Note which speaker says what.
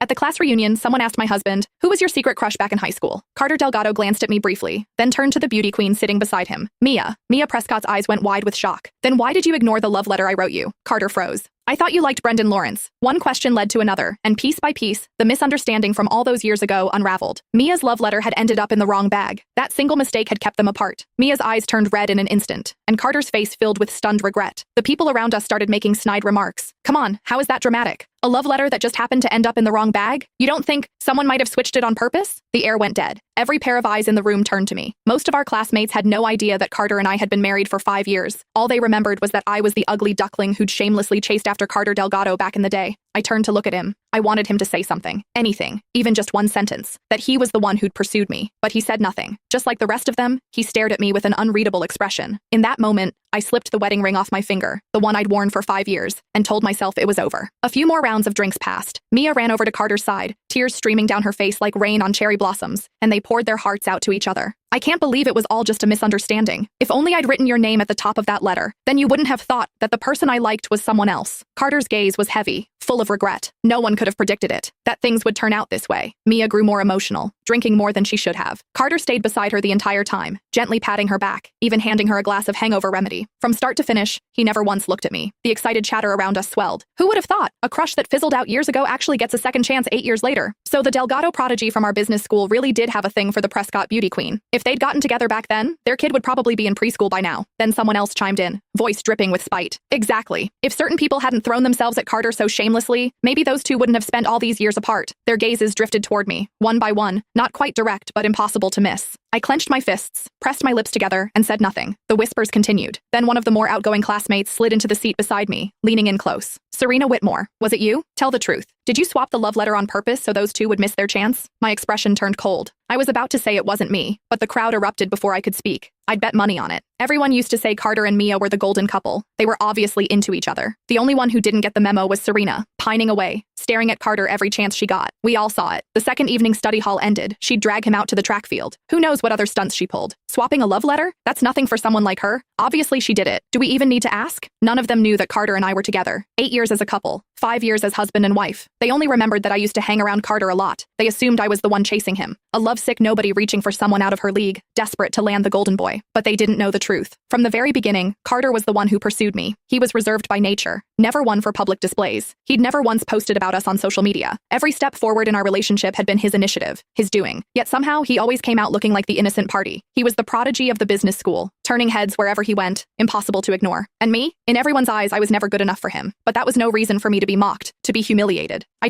Speaker 1: At the class reunion, someone asked my husband, "Who was your secret crush back in high school?" Carter Delgado glanced at me briefly, then turned to the beauty queen sitting beside him, Mia. Mia Prescott's eyes went wide with shock. "Then why did you ignore the love letter I wrote you?" Carter froze. "I thought you liked Brendan Lawrence." One question led to another, and piece by piece, the misunderstanding from all those years ago unraveled. Mia's love letter had ended up in the wrong bag. That single mistake had kept them apart. Mia's eyes turned red in an instant, and Carter's face filled with stunned regret. The people around us started making snide remarks. "Come on, how is that dramatic? A love letter that just happened to end up in the wrong bag? You don't think someone might have switched it on purpose?" The air went dead. Every pair of eyes in the room turned to me. Most of our classmates had no idea that Carter and I had been married for 5 years. All they remembered was that I was the ugly duckling who'd shamelessly chased after Carter Delgado back in the day. I turned to look at him. I wanted him to say something. Anything. Even just one sentence. That he was the one who'd pursued me. But he said nothing. Just like the rest of them, he stared at me with an unreadable expression. In that moment, I slipped the wedding ring off my finger, the one I'd worn for 5 years, and told myself it was over. A few more rounds of drinks passed. Mia ran over to Carter's side, tears streaming down her face like rain on cherry blossoms, and they poured their hearts out to each other. "I can't believe it was all just a misunderstanding. If only I'd written your name at the top of that letter, then you wouldn't have thought that the person I liked was someone else." Carter's gaze was heavy, full of regret. No one could have predicted it, that things would turn out this way. Mia grew more emotional, drinking more than she should have. Carter stayed beside her the entire time, gently patting her back, even handing her a glass of hangover remedy. From start to finish, he never once looked at me. The excited chatter around us swelled. Who would have thought? A crush that fizzled out years ago actually gets a second chance 8 years later. So the Delgado prodigy from our business school really did have a thing for the Prescott beauty queen. If they'd gotten together back then, their kid would probably be in preschool by now. Then someone else chimed in, voice dripping with spite. "Exactly. If certain people hadn't thrown themselves at Carter so shamelessly, maybe those two wouldn't have spent all these years apart." Their gazes drifted toward me, one by one, not quite direct but impossible to miss. I clenched my fists, pressed my lips together, and said nothing. The whispers continued. Then one of the more outgoing classmates slid into the seat beside me, leaning in close. "Serena Whitmore, was it you? Tell the truth. Did you swap the love letter on purpose so those two would miss their chance?" My expression turned cold. I was about to say it wasn't me, but the crowd erupted before I could speak. I'd bet money on it. Everyone used to say Carter and Mia were the golden couple. They were obviously into each other. The only one who didn't get the memo was Serena, pining away, staring at Carter every chance she got. We all saw it. The second evening study hall ended. She'd drag him out to the track field. Who knows what other stunts she pulled? Swapping a love letter? That's nothing for someone like her. Obviously she did it. Do we even need to ask? None of them knew that Carter and I were together. 8 years as a couple. 5 years as husband and wife. They only remembered that I used to hang around Carter a lot. They assumed I was the one chasing him. A lovesick nobody reaching for someone out of her league, desperate to land the golden boy. But they didn't know the truth. From the very beginning, Carter was the one who pursued me. He was reserved by nature, never one for public displays. He'd never once posted about us on social media. Every step forward in our relationship had been his initiative, his doing. Yet somehow, he always came out looking like the innocent party. He was the prodigy of the business school, turning heads wherever he went, impossible to ignore. And me? In everyone's eyes, I was never good enough for him. But that was no reason for me to be mocked, to be humiliated. I